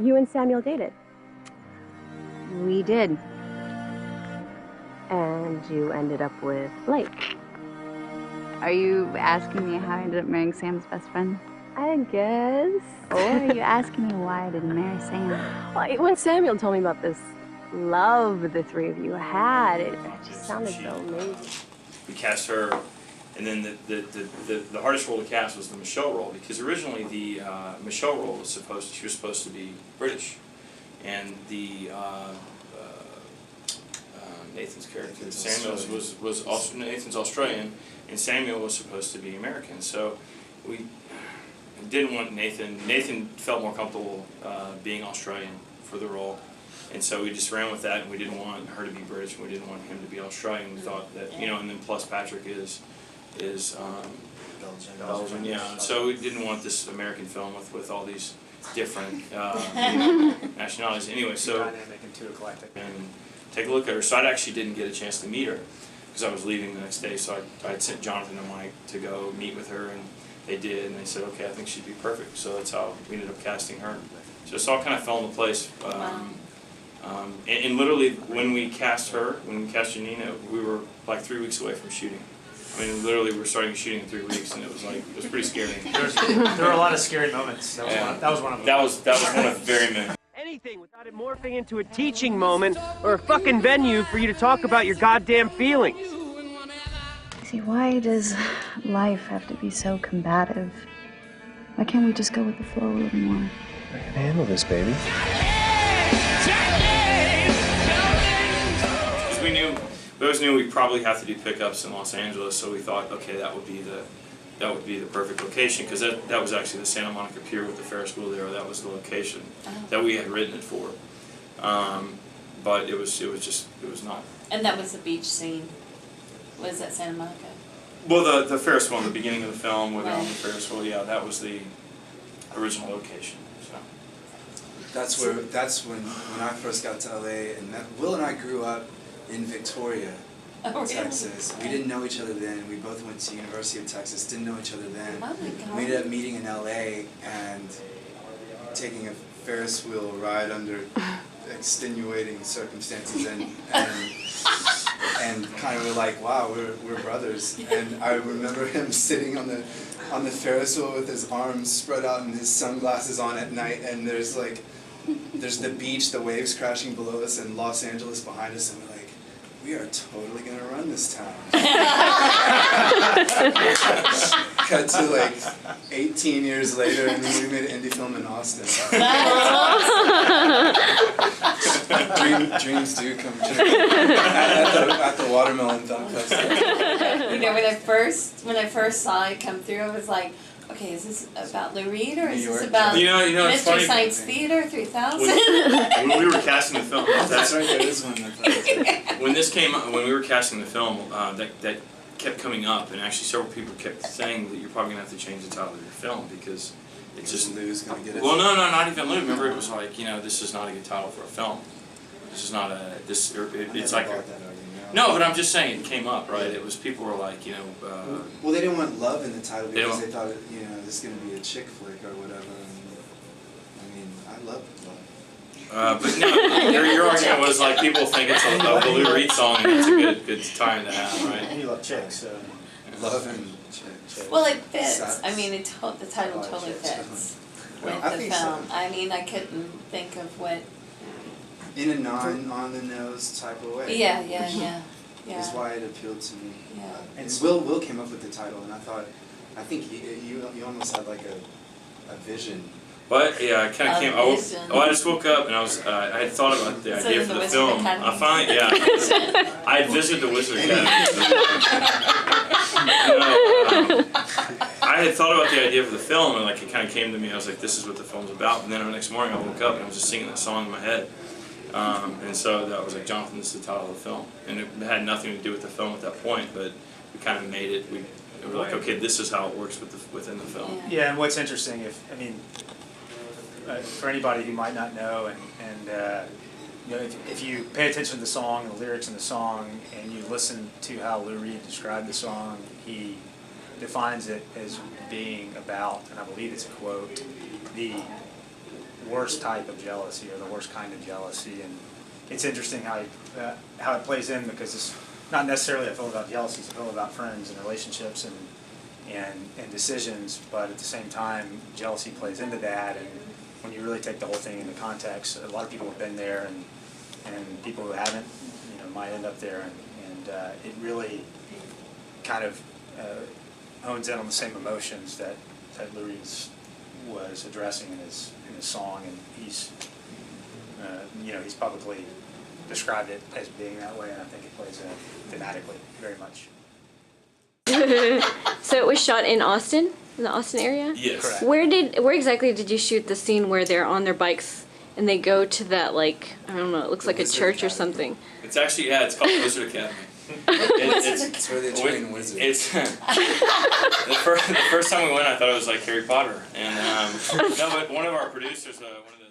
You and Samuel dated? We did. And you ended up with Blake? Are you asking me how I ended up marrying Sam's best friend? I guess. Or are you asking me why I didn't marry Sam? Well, when Samuel told me about this love the three of you had, it just sounded so amazing. We cast her, and then the hardest role to cast was the Michelle role, because originally the Michelle role was she was supposed to be British, and the Nathan's character, Samuel's was Nathan's Australian, and Samuel was supposed to be American. So we didn't want Nathan. Nathan felt more comfortable being Australian for the role, and so we just ran with that. And we didn't want her to be British, and we didn't want him to be Australian. We thought that, you know, and then plus Patrick is Belgian, yeah. So we didn't want this American film with all these different nationalities. Anyway, so dynamic and too eclectic. And take a look at her. So I actually didn't get a chance to meet her because I was leaving the next day. So I sent Jonathan and Mike to go meet with her, and they did, and they said, okay, I think she'd be perfect. So that's how we ended up casting her. So it all kind of fell into place. And literally, when we cast her, when we cast Janina, we were like 3 weeks away from shooting. I mean, literally, we were starting shooting in 3 weeks, and it was pretty scary. There were a lot of scary moments. That was one of them. That was one of very many. Anything without it morphing into a teaching moment or a fucking venue for you to talk about your goddamn feelings. See, why does life have to be so combative? Why can't we just go with the flow a little more? I can handle this, baby. We always knew we'd probably have to do pickups in Los Angeles, so we thought, okay, that would be the perfect location, because that was actually the Santa Monica Pier with the Ferris wheel there. That was the location that we had written it for, but it was not. And that was the beach scene. Was that Santa Monica? Well, the Ferris wheel in the beginning of the film, where they're on the Ferris wheel, yeah, that was the original location. So that's when I first got to LA, and Will and I grew up in Victoria, Texas. We didn't know each other then. We both went to University of Texas, didn't know each other then. Oh my God. We ended up meeting in LA and taking a Ferris wheel ride under extenuating circumstances, and kind of were like, wow, we're brothers. And I remember him sitting on the Ferris wheel with his arms spread out and his sunglasses on at night, and there's the beach, the waves crashing below us, and Los Angeles behind us, and we're like, we are totally gonna run this town. Cut to like 18 years later, and then we made an indie film in Austin. Dreams do come true at the Watermelon Film Festival. You know, when I first saw it come through, I was like, okay, is this about Lou Reed or is this about it's Mr. funny. Science Theater 3000? When we were casting the film, That's right, there is one. when we were casting the film, that kept coming up, and actually several people kept saying that you're probably gonna have to change the title of your film because it's just Lou's gonna get it. Well, no, not even Lou. Remember, it was like, this is not a good title for a film. This is not a it's like no, but I'm just saying it came up, right? It was people were like, well, they didn't want love in the title because they thought, this is gonna be a chick flick or whatever. And, I mean, I love love. But no, your argument was like people think it's a Lou Reed song, and it's a good time to have, right? And you love chicks, so Love and chick. Well, it fits. Sex. I mean, the title totally fits with I the think film. so. I mean, I couldn't think of what. In a on-the-nose type of way. Yeah. Is why it appealed to me. Yeah. And Will came up with the title, and I think you almost had like a vision. But yeah, I kind of came. I just woke up and I had thought about the idea for the film. I finally, I had visited the Wizard Academy. I had thought about the idea for the film, and like it kind of came to me. I was like, this is what the film's about. And then the next morning, I woke up and I was just singing that song in my head. And so that was like, Jonathan, this is the title of the film. And it had nothing to do with the film at that point, but we kind of made it. We were like, okay, this is how it works within the film. yeah. And what's interesting, for anybody who might not know, if you pay attention to the song, the lyrics in the song, and you listen to how Lou Reed described the song, he defines it as being about, and I believe it's a quote, the worst type of jealousy or the worst kind of jealousy. And it's interesting how it plays in, because it's not necessarily a film about jealousy, it's a film about friends and relationships and decisions, but at the same time, jealousy plays into that. And when you really take the whole thing into context, a lot of people have been there, and people who haven't, might end up there, and it really kind of hones in on the same emotions that Lou Reed was addressing in his song, and he's publicly described it as being that way, and I think it plays thematically very much. So it was shot in Austin, in the Austin area? Yes. Correct. Where exactly did you shoot the scene where they're on their bikes and they go to that, like, I don't know, it looks like a church or something? It's actually, it's called Wizard Academy. It's where they train wizards. It's the first time we went, I thought it was like Harry Potter, and no, but one of our producers, one of the